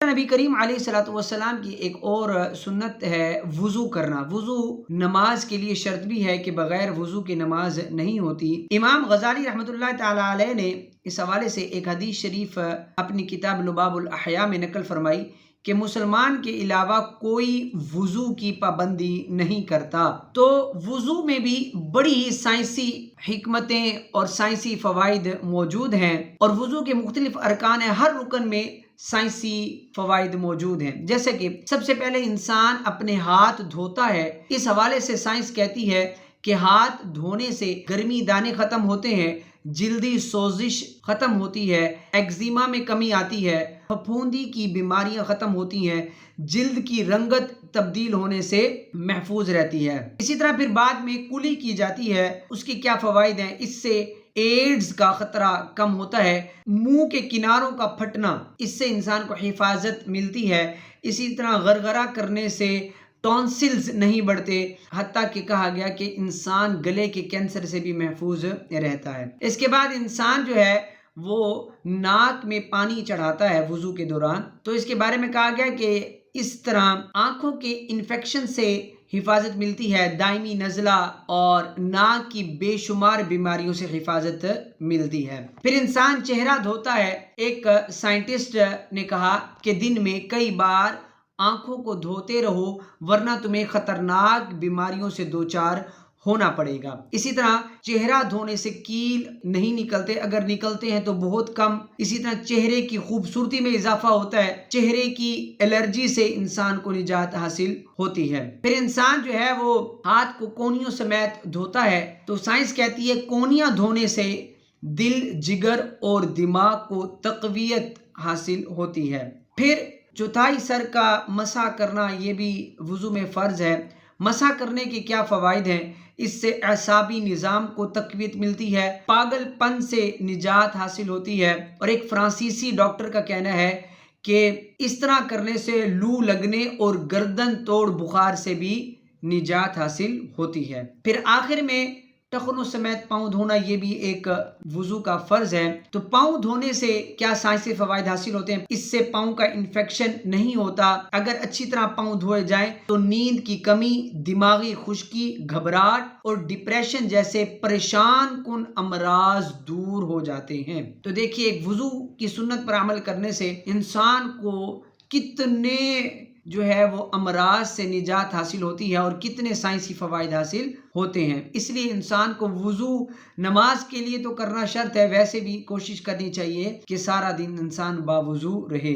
نبی کریم علیہ الصلوۃ والسلام کی ایک اور سنت ہے وضو کرنا۔ وضو نماز کے لیے شرط بھی ہے کہ بغیر وضو کے نماز نہیں ہوتی۔ امام غزالی رحمۃ اللہ تعالی علیہ نے اس حوالے سے ایک حدیث شریف اپنی کتاب لباب الاحیاء میں نقل فرمائی کہ مسلمان کے علاوہ کوئی وضو کی پابندی نہیں کرتا۔ تو وضو میں بھی بڑی ہی سائنسی حکمتیں اور سائنسی فوائد موجود ہیں، اور وضو کے مختلف ارکان ہیں، ہر رکن میں سائنسی فوائد موجود ہیں۔ جیسے کہ سب سے پہلے انسان اپنے ہاتھ دھوتا ہے، اس حوالے سے سائنس کہتی ہے کہ ہاتھ دھونے سے گرمی دانے ختم ہوتے ہیں، جلدی سوزش ختم ہوتی ہے، ایگزیما میں کمی آتی ہے، پھپھوندی کی بیماریاں ختم ہوتی ہیں، جلد کی رنگت تبدیل ہونے سے محفوظ رہتی ہے۔ اسی طرح پھر بعد میں کلی کی جاتی ہے، اس کی کیا فوائد ہیں؟ اس سے ایڈز کا خطرہ کم ہوتا ہے، منہ کے کناروں کا پھٹنا، اس سے انسان کو حفاظت ملتی ہے۔ اسی طرح غرغرہ کرنے سے ٹونسلز نہیں بڑھتے، حتیٰ کہ کہا گیا کہ انسان گلے کے کینسر سے بھی محفوظ رہتا ہے۔ اس کے بعد انسان جو ہے وہ ناک میں پانی چڑھاتا ہے وضو کے دوران، تو اس کے بارے میں کہا گیا کہ اس طرح آنکھوں کے انفیکشن سے حفاظت ملتی ہے، دائمی نزلہ اور ناک کی بے شمار بیماریوں سے حفاظت ملتی ہے۔ پھر انسان چہرہ دھوتا ہے۔ ایک سائنٹسٹ نے کہا کہ دن میں کئی بار آنکھوں کو دھوتے رہو، ورنہ تمہیں خطرناک بیماریوں سے دوچار ہونا پڑے گا۔ اسی طرح چہرہ دھونے سے کیل نہیں نکلتے، اگر نکلتے ہیں تو بہت کم۔ اسی طرح چہرے کی خوبصورتی میں اضافہ ہوتا ہے، چہرے کی الرجی سے انسان کو نجات حاصل ہوتی ہے۔ پھر انسان جو ہے وہ ہاتھ کو کونیوں سمیت دھوتا ہے، تو سائنس کہتی ہے کونیاں دھونے سے دل، جگر اور دماغ کو تقویت حاصل ہوتی ہے۔ پھر چوتھائی سر کا مسح کرنا، یہ بھی وضو میں فرض ہے۔ مسح کرنے کے کیا فوائد ہیں؟ اس سے اعصابی نظام کو تقویت ملتی ہے، پاگل پن سے نجات حاصل ہوتی ہے، اور ایک فرانسیسی ڈاکٹر کا کہنا ہے کہ اس طرح کرنے سے لو لگنے اور گردن توڑ بخار سے بھی نجات حاصل ہوتی ہے۔ پھر آخر میں ٹخنوں سمیت پاؤں دھونا، یہ بھی ایک وضو کا فرض ہے۔ تو پاؤں دھونے سے کیا سائنسی فوائد حاصل ہوتے ہیں؟ اس سے پاؤں کا انفیکشن نہیں ہوتا، اگر اچھی طرح پاؤں دھوئے جائیں تو نیند کی کمی، دماغی خشکی، گھبراہٹ اور ڈپریشن جیسے پریشان کن امراض دور ہو جاتے ہیں۔ تو دیکھیے ایک وضو کی سنت پر عمل کرنے سے انسان کو کتنے جو ہے وہ امراض سے نجات حاصل ہوتی ہے اور کتنے سائنسی فوائد حاصل ہوتے ہیں۔ اس لیے انسان کو وضو نماز کے لیے تو کرنا شرط ہے، ویسے بھی کوشش کرنی چاہیے کہ سارا دن انسان باوضو رہے۔